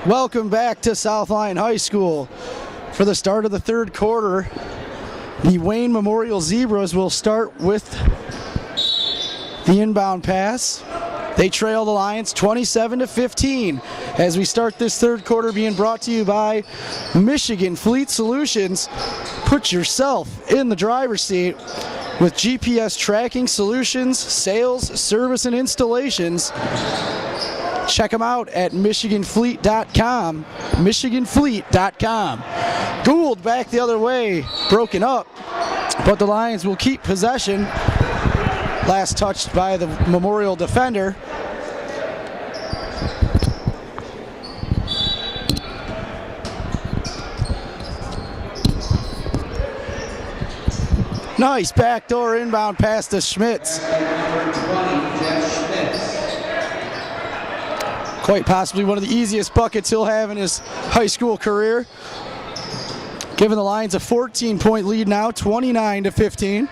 Welcome back to South Lyon High School. For the start of the third quarter, the Wayne Memorial Zebras will start with the inbound pass. They trail the Lions 27-15 as we start this third quarter, being brought to you by Michigan Fleet Solutions. Put yourself in the driver's seat with GPS tracking solutions, sales, service, and installations. Check them out at MichiganFleet.com. MichiganFleet.com. Gould back the other way, broken up, but the Lions will keep possession. Last touched by the Memorial defender. Nice backdoor inbound pass to Schmitz. Quite possibly one of the easiest buckets he'll have in his high school career. Giving the Lions a 14-point lead now, 29-15.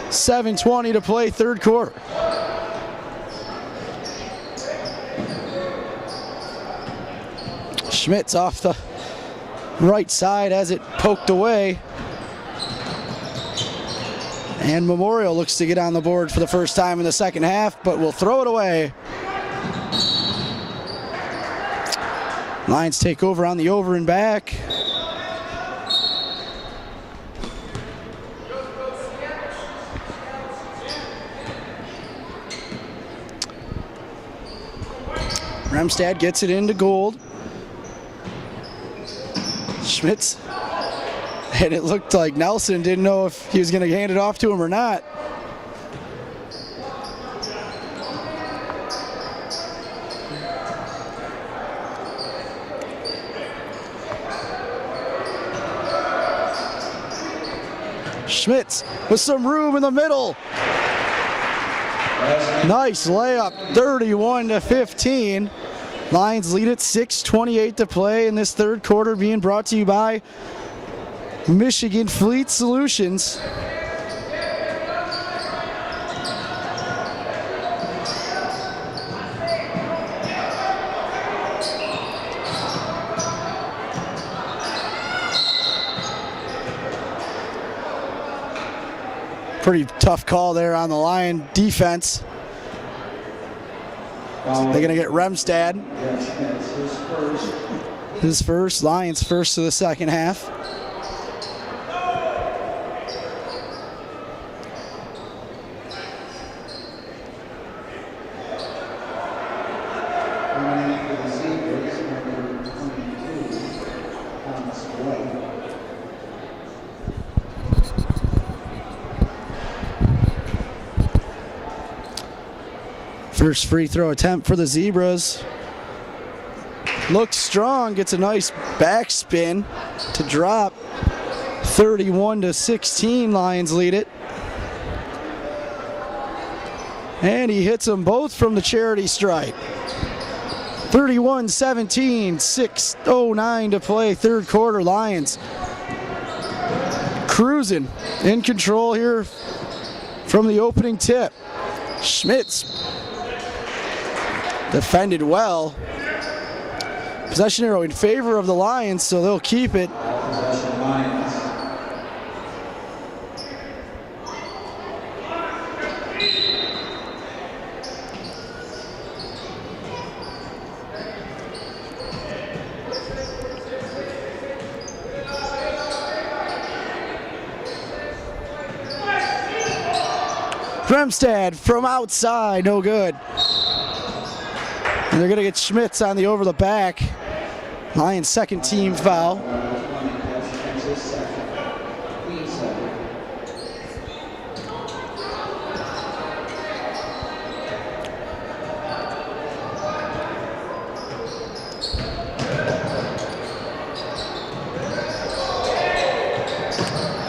7:20 to play, third quarter. Schmitz off the right side as it poked away. And Memorial looks to get on the board for the first time in the second half, but will throw it away. Lions take over on the over and back. Remstad gets it into Gould. Schmitz. And it looked like Nelson didn't know if he was going to hand it off to him or not. Schmitz with some room in the middle. Nice layup, 31-15. Lions lead it, 6:28 to play in this third quarter, being brought to you by Michigan Fleet Solutions. Pretty tough call there on the Lion defense. They're going to get Remstad. His first, Lions first to the second half. First free throw attempt for the Zebras. Looks strong, gets a nice backspin to drop. 31-16, Lions lead it. And he hits them both from the charity stripe. 31-17, 6:09 to play, third quarter. Lions cruising, in control here from the opening tip. Schmitz defended well. Possession arrow in favor of the Lions, so they'll keep it. Remstad from outside, no good. And they're going to get Schmitz on the over the back. Lions' second team foul.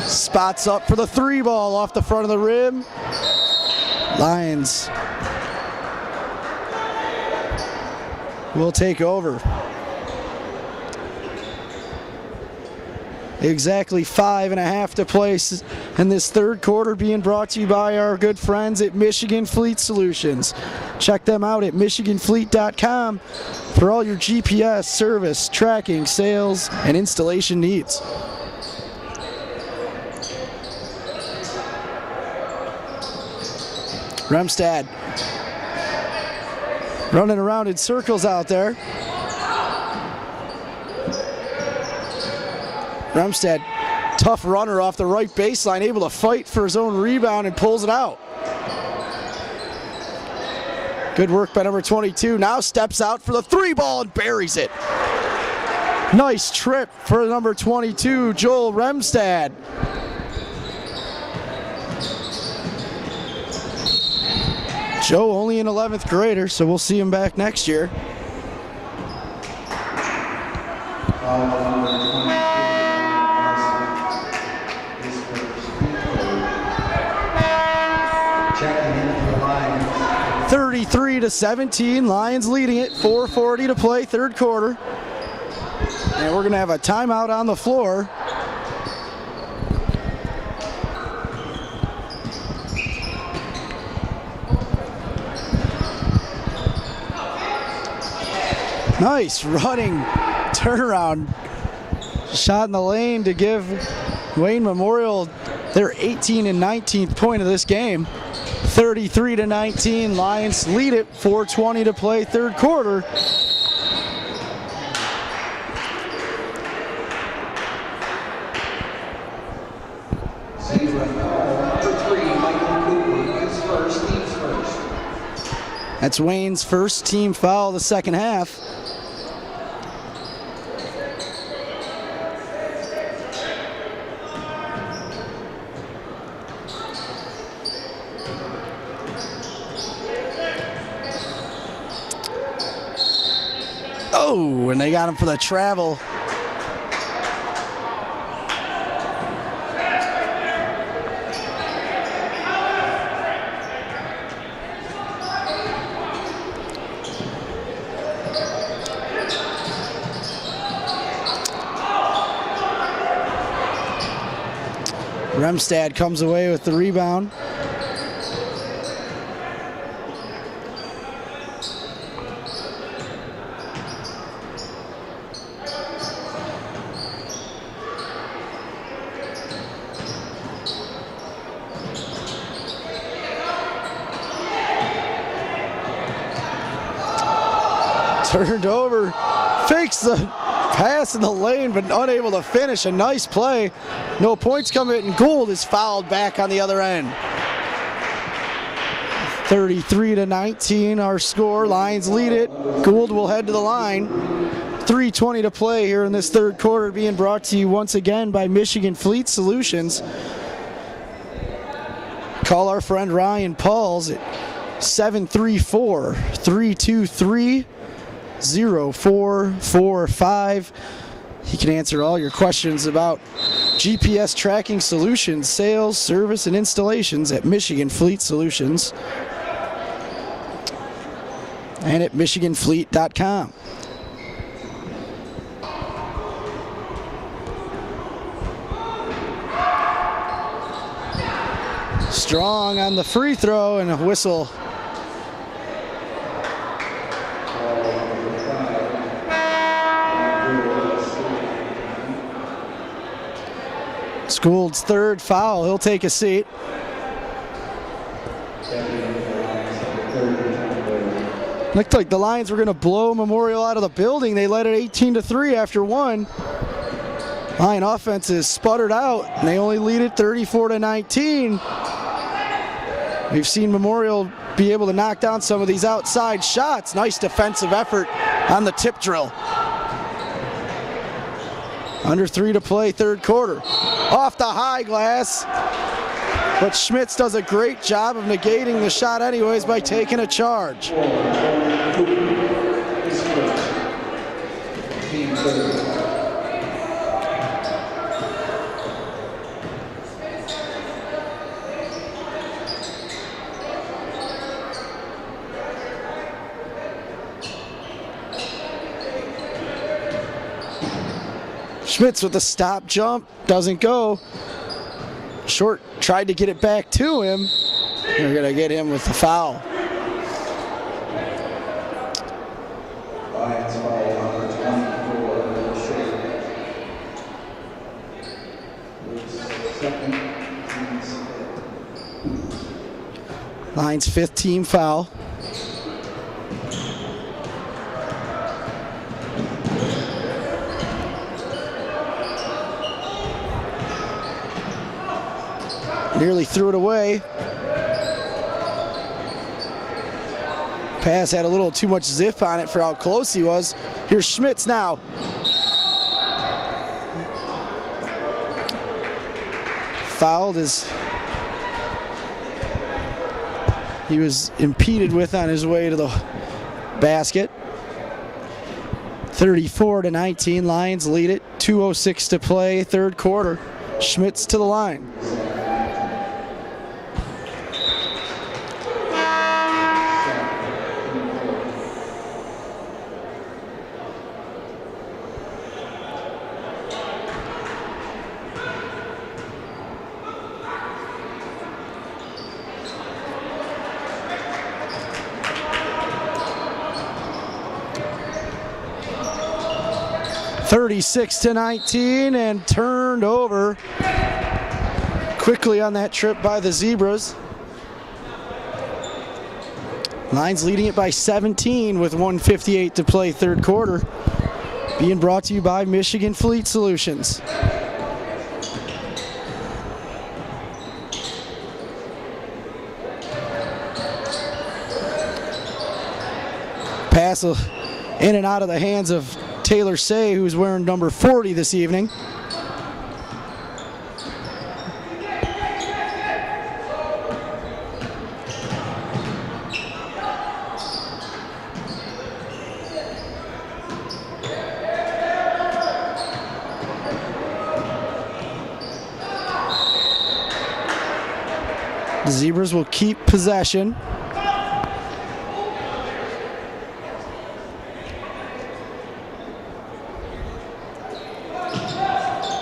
Spots up for the three ball off the front of the rim. Lions will take over. Exactly 5.5 to play. And this third quarter being brought to you by our good friends at Michigan Fleet Solutions. Check them out at michiganfleet.com for all your GPS, service, tracking, sales, and installation needs. Remstad running around in circles out there. Remstad, tough runner off the right baseline, able to fight for his own rebound and pulls it out. Good work by number 22. Now steps out for the three ball and buries it. Nice trip for number 22, Joel Remstad. Joe only an 11th grader, so we'll see him back next year. Checking in for the Lions. 33-17, Lions leading it, 4:40 to play, third quarter. And we're gonna have a timeout on the floor. Nice running turnaround shot in the lane to give Wayne Memorial their 18th and 19th point of this game. 33-19, Lions lead it, 4:20 to play, third quarter. That's Wayne's first team foul of the second half. Oh, and they got him for the travel. Remstad comes away with the rebound. Turned over, fakes the pass in the lane, but unable to finish. A nice play. No points coming, and Gould is fouled back on the other end. 33-19, our score. Lions lead it. Gould will head to the line. 3:20 to play here in this third quarter, being brought to you once again by Michigan Fleet Solutions. Call our friend Ryan Pauls at 734-323-0445. He can answer all your questions about GPS tracking solutions, sales, service, and installations at Michigan Fleet Solutions and at michiganfleet.com. Strong on the free throw and a whistle. Gould's third foul. He'll take a seat. Looked like the Lions were going to blow Memorial out of the building. They led it 18-3 after one. Lion offense is sputtered out, and they only lead it 34-19. We've seen Memorial be able to knock down some of these outside shots. Nice defensive effort on the tip drill. Under 3 to play, third quarter. Off the high glass, but Schmitz does a great job of negating the shot anyways by taking a charge. Schmitz with the stop jump, doesn't go. Short tried to get it back to him. They're going to get him with the foul. Lions foul number 24, Short. Lions' 5th team foul. Nearly threw it away. Pass had a little too much zip on it for how close he was. Here's Schmitz now. Fouled as he was impeded with on his way to the basket. 34-19, Lions lead it. 2:06 to play, third quarter. Schmitz to the line. (36-19) and turned over quickly on that trip by the Zebras. Lions leading it by 17 with 1:58 to play, third quarter. Being brought to you by Michigan Fleet Solutions. Pass in and out of the hands of Taylor Say, who's wearing number 40 this evening. The Zebras will keep possession.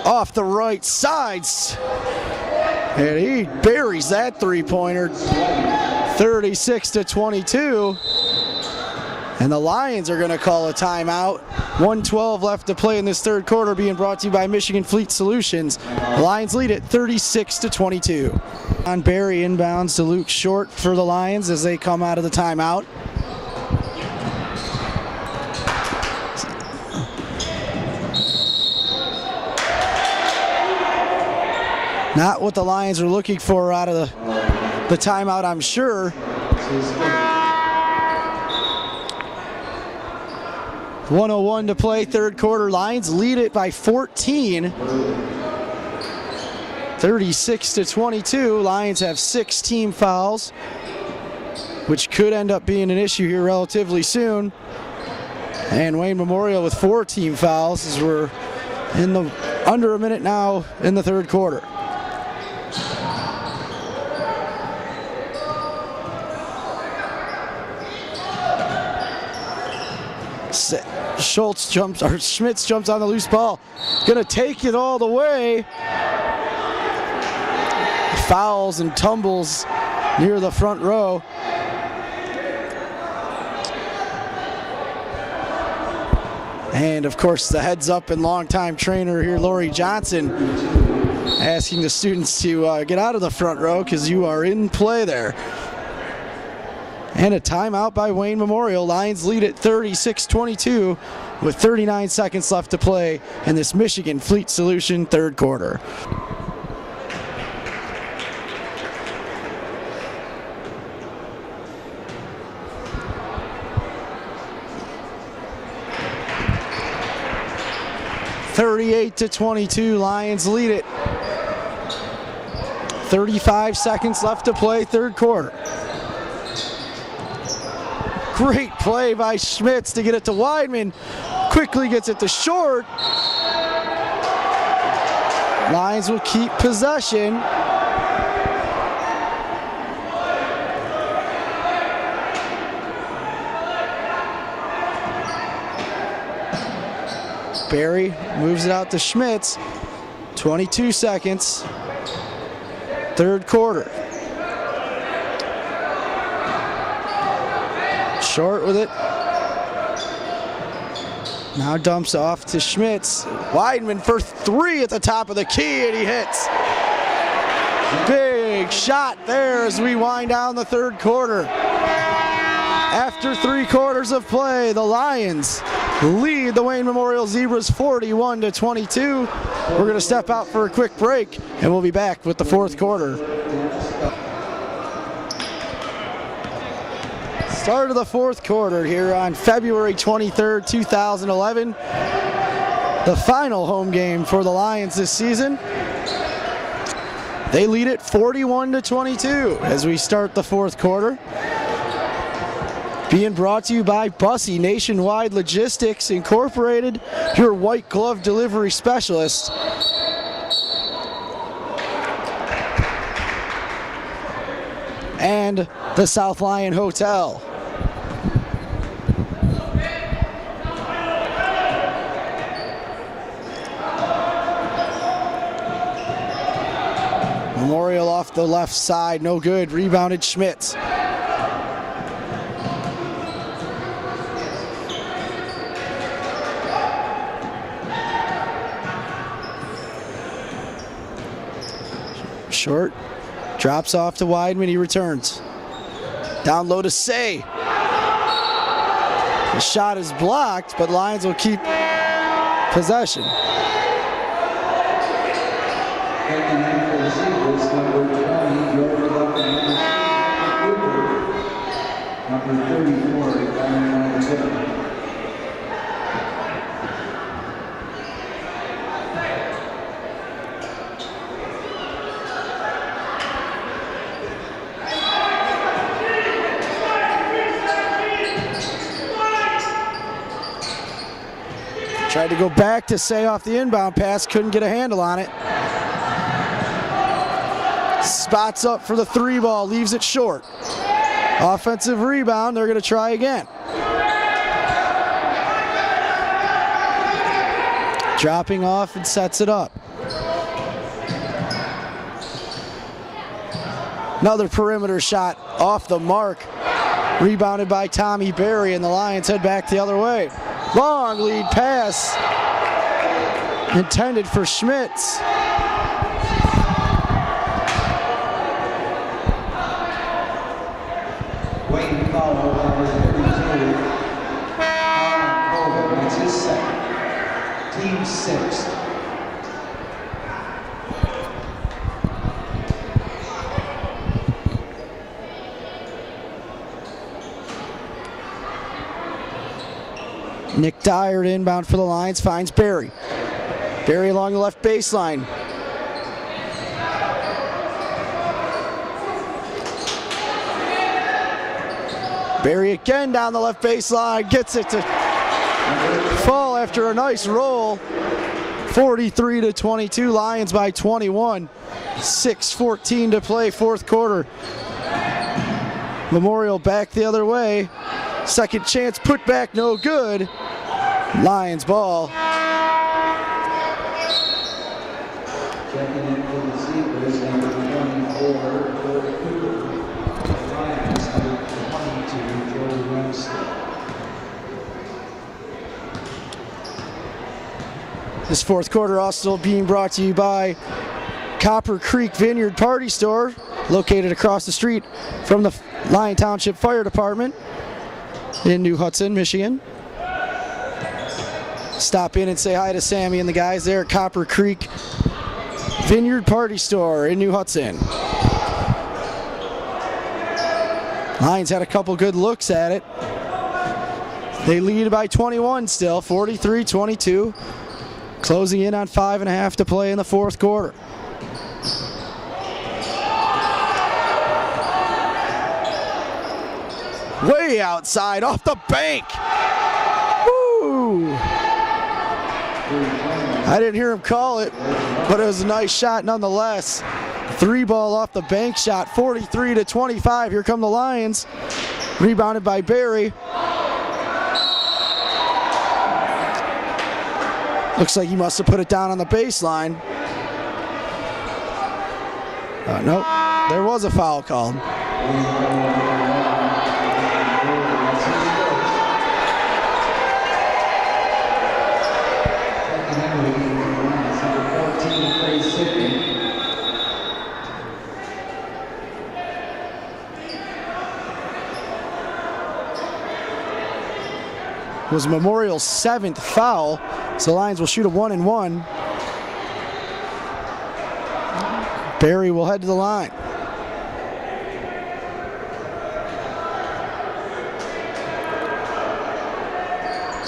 Off the right side, and he buries that three-pointer. 36-22, and the Lions are going to call a timeout. 1:12 left to play in this third quarter, being brought to you by Michigan Fleet Solutions. The Lions lead it 36-22. On Barry inbounds to Luke Short for the Lions as they come out of the timeout. Not what the Lions are looking for out of the timeout, I'm sure. .101 to play, third quarter. Lions lead it by 14. 36-22. Lions have 6 team fouls, which could end up being an issue here relatively soon. And Wayne Memorial with 4 team fouls as we're under a minute now in the third quarter. Schmitz jumps on the loose ball. Gonna take it all the way. Fouls and tumbles near the front row. And of course the heads up and longtime trainer here, Lori Johnson, asking the students to get out of the front row because you are in play there. And a timeout by Wayne Memorial. Lions lead at 36-22 with 39 seconds left to play in this Michigan Fleet Solution third quarter. (38-22), Lions lead it. 35 seconds left to play, third quarter. Great play by Schmitz to get it to Weidman. Quickly gets it to Short. Lions will keep possession. Barry moves it out to Schmitz. 22 seconds. third quarter. Short with it. Now dumps off to Schmitz. Weidman for three at the top of the key, and he hits. Big shot there as we wind down the third quarter. After 3 quarters of play, the Lions lead the Wayne Memorial Zebras 41-22. We're going to step out for a quick break, and we'll be back with the fourth quarter. Start of the fourth quarter here on February 23rd, 2011. The final home game for the Lions this season. They lead it 41-22 as we start the fourth quarter. Being brought to you by Bussy Nationwide Logistics Incorporated, your white glove delivery specialist. And the South Lyon Hotel. Memorial off the left side, no good. Rebounded Schmitz. Short, drops off to Weidman, he returns. Down low to Say. The shot is blocked, but Lions will keep possession. Taking in for the Zebras, number 20, George Lopez, number 34, Diamond Tippett. Tried to go back to Say off the inbound pass, couldn't get a handle on it. Spots up for the 3 ball, leaves it short. Offensive rebound, they're going to try again. Dropping off and sets it up. Another perimeter shot off the mark. Rebounded by Tommy Berry, and the Lions head back the other way. Long lead pass intended for Schmitz. Wayne Powell, number 32, Colin Colvin, that's his second. Team 6th. Nick Dyer inbound for the Lions, finds Berry. Berry along the left baseline. Berry again down the left baseline, gets it to fall after a nice roll. 43-22, Lions by 21. 6:14 to play, fourth quarter. Memorial back the other way. Second chance, put back, no good. Lions ball. Checking in for the Zebras, number 24, Corey Cooper. Lions, number 22, Joey Rumstead. This fourth quarter also being brought to you by Copper Creek Vineyard Party Store, located across the street from the Lyon Township Fire Department in New Hudson, Michigan. Stop in and say hi to Sammy and the guys there at Copper Creek Vineyard Party Store in New Hudson. Lions had a couple good looks at it. They lead by 21 still, 43-22. Closing in on 5.5 to play in the fourth quarter. Way outside, off the bank. Woo! I didn't hear him call it, but it was a nice shot nonetheless. 3 ball off the bank shot, 43-25. Here come the Lions. Rebounded by Berry. Looks like he must have put it down on the baseline. Nope, there was a foul called. Was Memorial's 7th foul, so the Lions will shoot a 1-and-1. Barry will head to the line.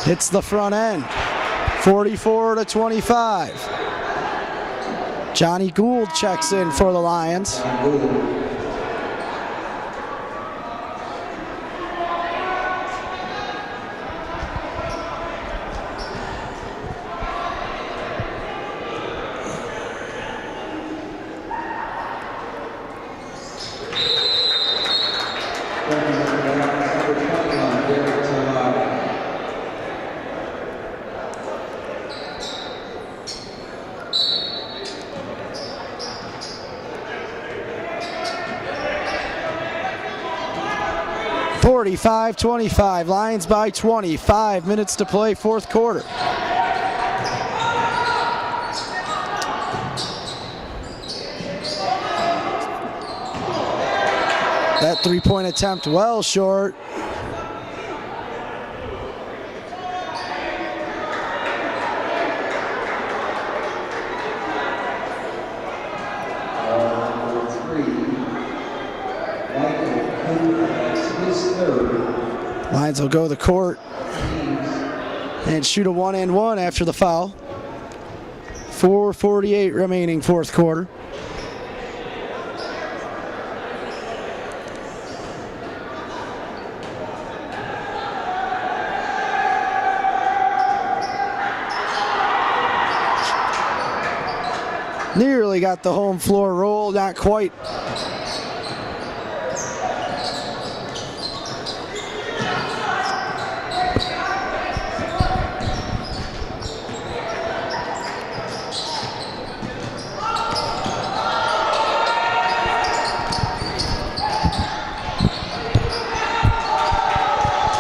Hits the front end, 44-25. Johnny Gould checks in for the Lions. (45-25). Lions by 20. 5 minutes to play, fourth quarter. That three-point attempt well short. Lions will go to the court and shoot a 1-and-1 after the foul. 4:48 remaining, fourth quarter. Nearly got the home floor roll, not quite.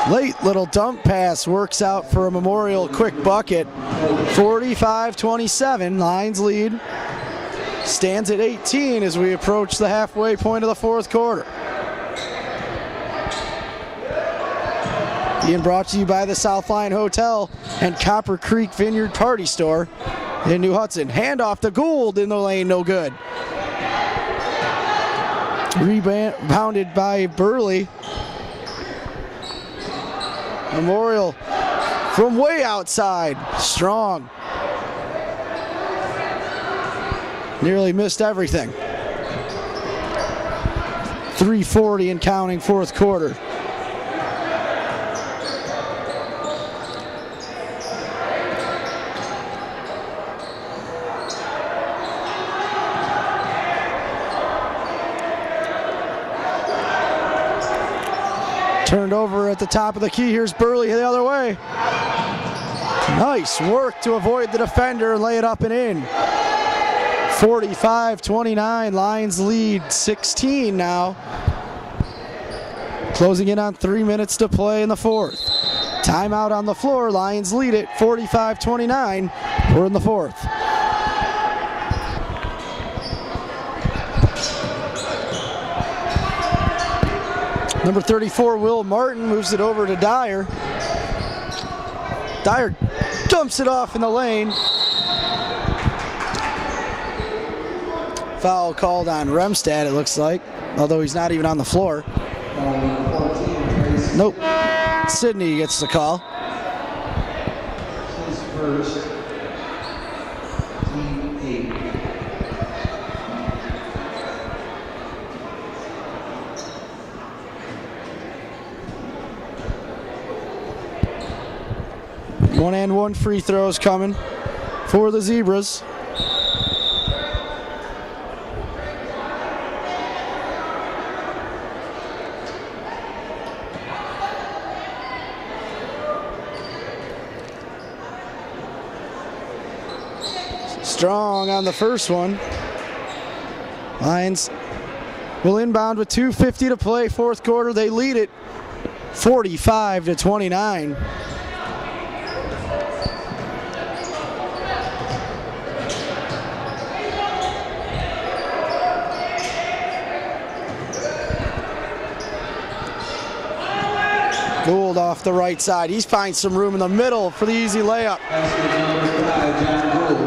Late little dump pass works out for a Memorial quick bucket. 45-27, Lions lead. Stands at 18 as we approach the halfway point of the fourth quarter. Being brought to you by the South Lyon Hotel and Copper Creek Vineyard Party Store in New Hudson. Handoff to Gould in the lane, no good. Rebounded by Burley. Memorial from way outside, strong. Nearly missed everything. 3:40 and counting, fourth quarter. Turned over at the top of the key. Here's Burley the other way. Nice work to avoid the defender and lay it up and in. 45-29, Lions lead 16 now. Closing in on 3 minutes to play in the fourth. Timeout on the floor, Lions lead it 45-29. We're in the fourth. Number 34, Will Martin, moves it over to Dyer. Dyer dumps it off in the lane. Foul called on Remstad, it looks like, although he's not even on the floor. Nope. Sidney gets the call. His first, team 8. One free throws coming for the Zebras. Strong on the first one. Lions will inbound with 2:50 to play, fourth quarter. They lead it 45-29. Gould off the right side. He finds some room in the middle for the easy layup. Basket number 5, John Gould.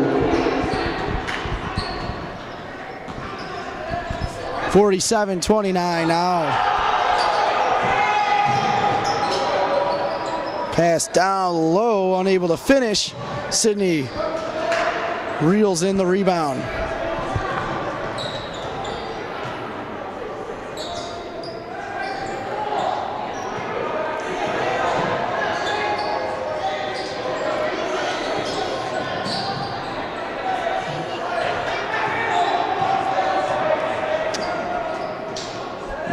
47-29 now. Pass down low, unable to finish. Sydney reels in the rebound.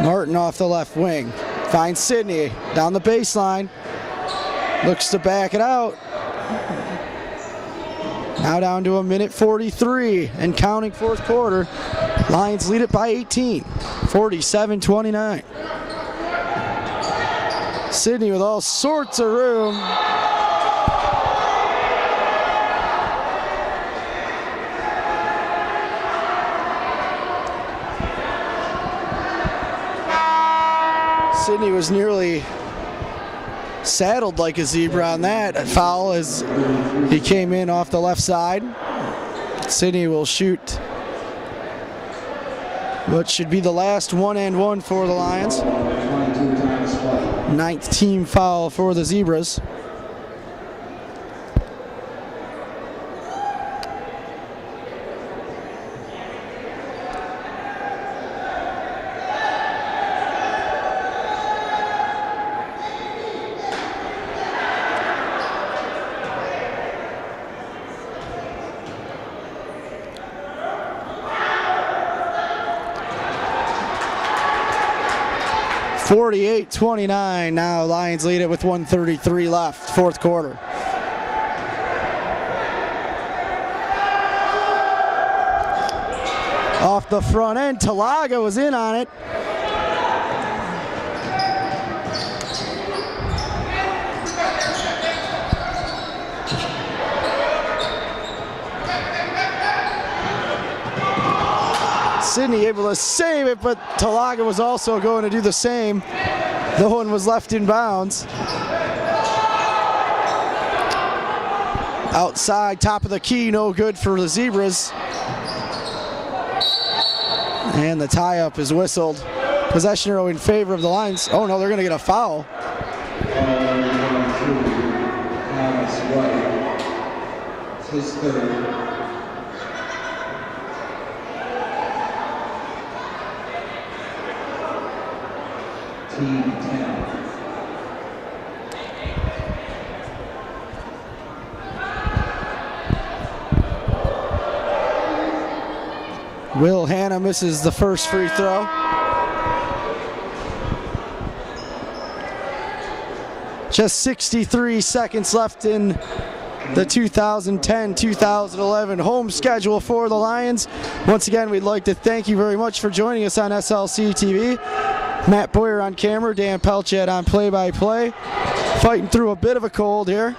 Martin off the left wing. Finds Sydney down the baseline. Looks to back it out. Now down to 1:43 and counting, fourth quarter. Lions lead it by 18, 47-29. Sydney with all sorts of room. Sydney was nearly saddled like a zebra on that foul as he came in off the left side. Sydney will shoot what should be the last one-and-one for the Lions. 9th team foul for the Zebras. (48-29). Now Lions lead it with 1:33 left, fourth quarter. Off the front end, Talaga was in on it. Sydney able to save it, but Talaga was also going to do the same. The one was left in bounds. Outside, top of the key, no good for the Zebras. And the tie-up is whistled. Possession arrow in favor of the Lions. Oh no, they're going to get a foul. His third. Team 10. Will Hanna misses the first free throw. Just 63 seconds left in the 2010-2011 home schedule for the Lions. Once again, we'd like to thank you very much for joining us on SLC TV. Matt Boyer on camera, Dan Pelchat on play-by-play. Fighting through a bit of a cold here.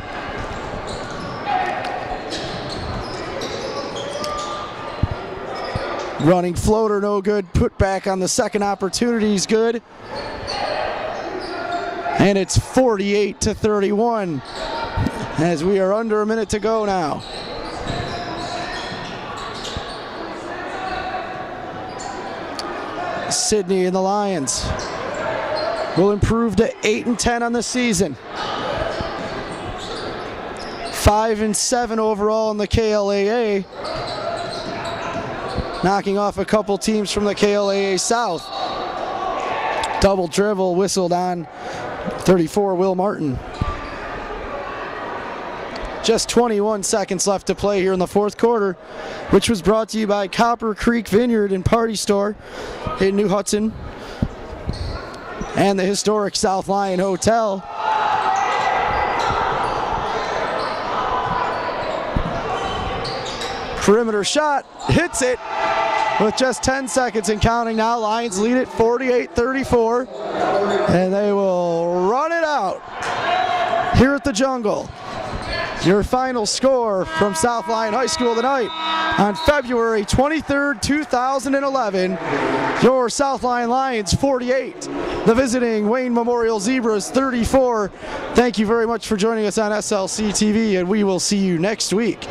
Running floater, no good. Put back on the second opportunity is good. And it's 48-31 as we are under a minute to go now. Sydney and the Lions will improve to 8-10 on the season. 5-7 overall in the KLAA. Knocking off a couple teams from the KLAA South. Double dribble whistled on 34, Will Martin. Just 21 seconds left to play here in the fourth quarter, which was brought to you by Copper Creek Vineyard and Party Store in New Hudson and the historic South Lyon Hotel. Perimeter shot, hits it. with just 10 seconds and counting now. Lions lead it 48-34, and they will run it out here at the Jungle. Your final score from South Lyon High School tonight on February 23rd, 2011. Your South Lyon Lions 48, the visiting Wayne Memorial Zebras 34. Thank you very much for joining us on SLC TV, and we will see you next week.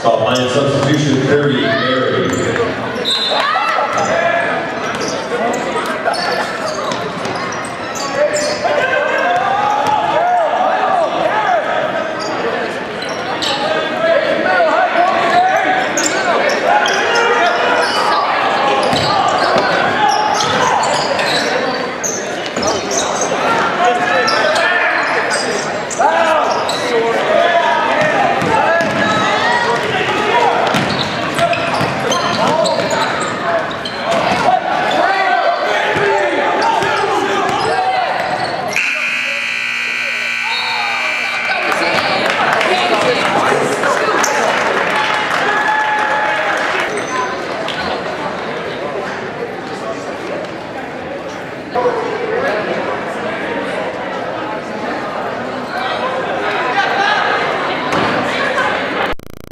South Lyon substitution 30, Mary.